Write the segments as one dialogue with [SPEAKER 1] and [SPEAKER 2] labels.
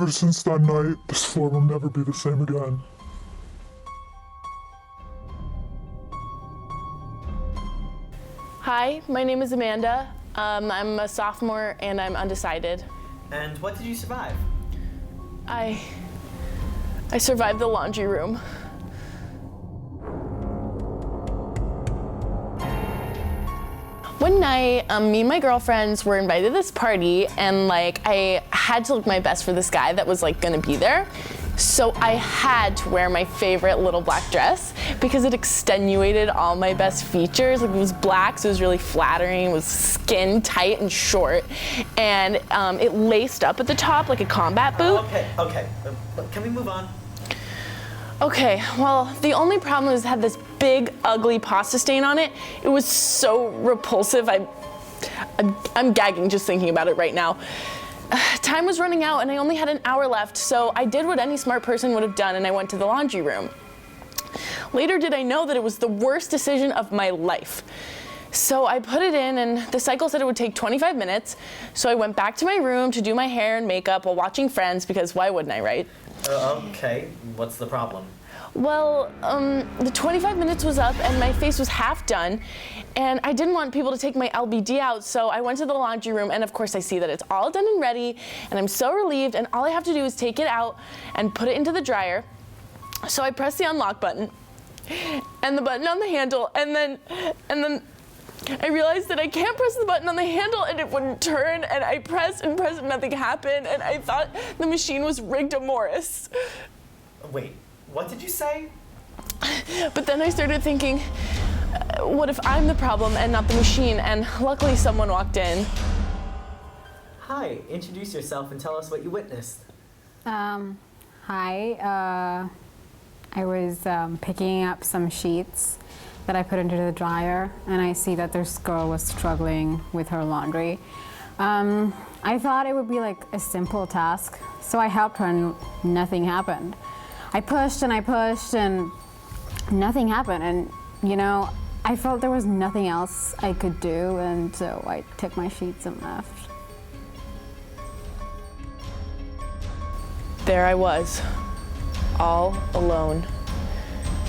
[SPEAKER 1] ever since that night, this floor will never be the same again.
[SPEAKER 2] Hi, my name is Amanda. I'm a sophomore and I'm undecided.
[SPEAKER 3] And what did you survive?
[SPEAKER 2] I survived the laundry room. One night, me and my girlfriends were invited to this party, and I had to look my best for this guy that was gonna be there. So I had to wear my favorite little black dress because it extenuated all my best features. It was black, so it was really flattering. It was skin tight and short, and it laced up at the top like a combat boot.
[SPEAKER 3] Okay. Can we move on?
[SPEAKER 2] Okay, well, the only problem is it had this big, ugly pasta stain on it. It was so repulsive. I'm gagging just thinking about it right now. Time was running out and I only had an hour left, so I did what any smart person would have done and I went to the laundry room. Later did I know that it was the worst decision of my life. So I put it in and the cycle said it would take 25 minutes, so I went back to my room to do my hair and makeup while watching Friends, because why wouldn't I, right?
[SPEAKER 3] Okay, what's the problem?
[SPEAKER 2] Well, the 25 minutes was up and my face was half done, and I didn't want people to take my LBD out, so I went to the laundry room, and of course I see that it's all done and ready, and I'm so relieved, and all I have to do is take it out and put it into the dryer. So I press the unlock button and the button on the handle, and then I realized that I can't press the button on the handle and it wouldn't turn, and I pressed and nothing happened, and I thought the machine was rigged to Morris.
[SPEAKER 3] Wait, what did you say?
[SPEAKER 2] But then I started thinking, what if I'm the problem and not the machine? And luckily someone walked in.
[SPEAKER 3] Hi, introduce yourself and tell us what you witnessed.
[SPEAKER 4] Hi, I was picking up some sheets that I put into the dryer, and I see that this girl was struggling with her laundry. I thought it would be like a simple task, so I helped her and nothing happened. I pushed and nothing happened, and I felt there was nothing else I could do, and so I took my sheets and left.
[SPEAKER 2] There I was, all alone.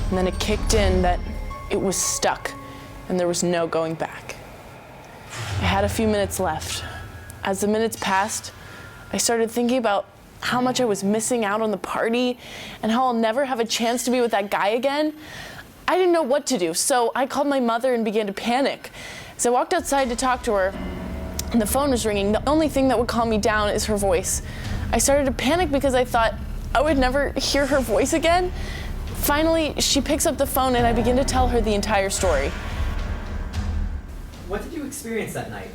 [SPEAKER 2] And then it kicked in that it was stuck and there was no going back. I had a few minutes left. As the minutes passed, I started thinking about how much I was missing out on the party and how I'll never have a chance to be with that guy again. I didn't know what to do, so I called my mother and began to panic. As I walked outside to talk to her, and the phone was ringing, the only thing that would calm me down is her voice. I started to panic because I thought I would never hear her voice again. Finally, she picks up the phone and I begin to tell her the entire story.
[SPEAKER 3] What did you experience that night?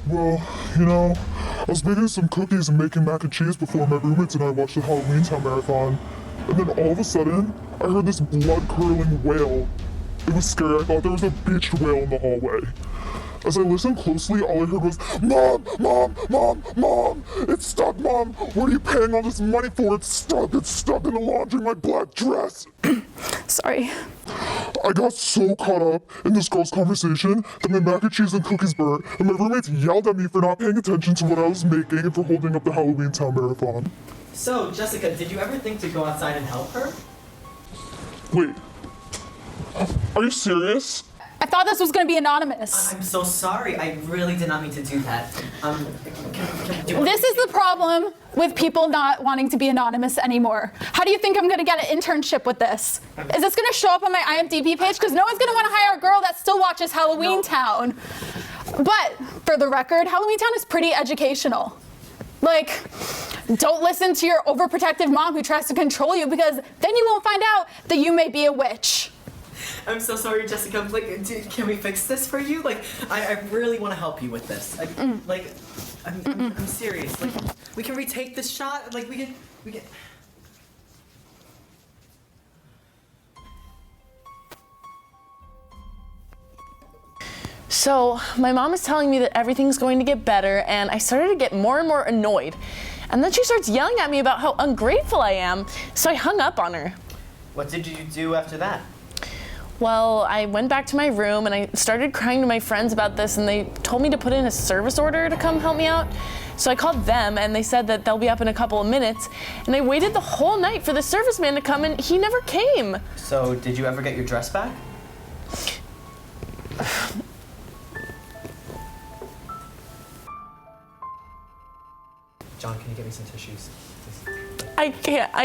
[SPEAKER 1] Well, I was making some cookies and making mac and cheese before my roommates and I watched the Halloween Town Marathon. And then all of a sudden, I heard this blood-curdling wail. It was scary. I thought there was a beached whale in the hallway. As I listened closely, all I heard was, "Mom, Mom, Mom, Mom! It's stuck, Mom! What are you paying all this money for? It's stuck in the laundry, my black dress!"
[SPEAKER 2] Sorry.
[SPEAKER 1] I got so caught up in this girl's conversation that my mac and cheese and cookies burnt, and my roommates yelled at me for not paying attention to what I was making and for holding up the Halloween Town Marathon.
[SPEAKER 3] So, Jessica, did you ever think to go outside and help her?
[SPEAKER 1] Wait. Are you serious?
[SPEAKER 5] I thought this was going to be anonymous.
[SPEAKER 3] I'm so sorry. I really did not mean to do that.
[SPEAKER 5] This is the problem with people not wanting to be anonymous anymore. How do you think I'm going to get an internship with this? Is this going to show up on my IMDb page? Because no one's going to want to hire a girl that still watches Halloween Town. But for the record, Halloween Town is pretty educational. Don't listen to your overprotective mom who tries to control you, because then you won't find out that you may be a witch.
[SPEAKER 3] I'm so sorry, Jessica. Can we fix this for you? I really want to help you with this. I'm serious. We can retake this shot. We can.
[SPEAKER 2] So my mom is telling me that everything's going to get better, and I started to get more and more annoyed. And then she starts yelling at me about how ungrateful I am, so I hung up on her.
[SPEAKER 3] What did you do after that?
[SPEAKER 2] Well, I went back to my room and I started crying to my friends about this, and they told me to put in a service order to come help me out. So I called them and they said that they'll be up in a couple of minutes. And I waited the whole night for the serviceman to come and he never came.
[SPEAKER 3] So, did you ever get your dress back? John, can you get me some tissues? Please?
[SPEAKER 2] I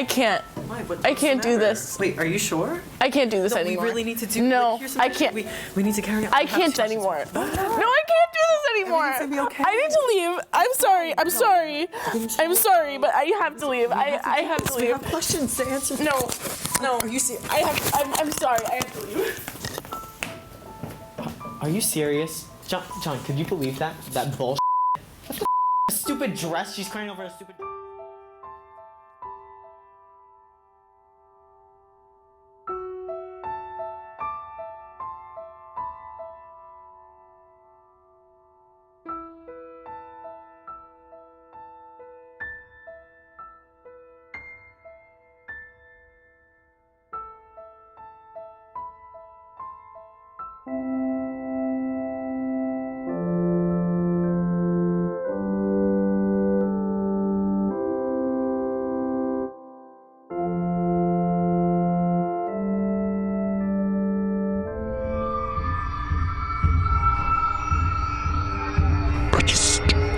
[SPEAKER 2] can't.
[SPEAKER 3] Why?
[SPEAKER 2] I can't do this.
[SPEAKER 3] Wait, are you sure?
[SPEAKER 2] I can't do this
[SPEAKER 3] No,
[SPEAKER 2] anymore.
[SPEAKER 3] we really need to do.
[SPEAKER 2] No,
[SPEAKER 3] like, here's some
[SPEAKER 2] I
[SPEAKER 3] tissues.
[SPEAKER 2] can't.
[SPEAKER 3] We need to carry on.
[SPEAKER 2] I can't anymore. No, I can't do this anymore.
[SPEAKER 3] Everything's gonna be okay.
[SPEAKER 2] I need to leave. I'm sorry. I'm sorry. I'm sorry, but I have to leave. I have to
[SPEAKER 3] We
[SPEAKER 2] leave.
[SPEAKER 3] have questions to answer.
[SPEAKER 2] No.
[SPEAKER 3] Are you serious?
[SPEAKER 2] I'm sorry. I have to leave.
[SPEAKER 3] Are you serious? John, could you believe that? That bullshit? What the a stupid dress? She's crying over a stupid.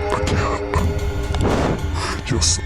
[SPEAKER 1] I can't. Yes.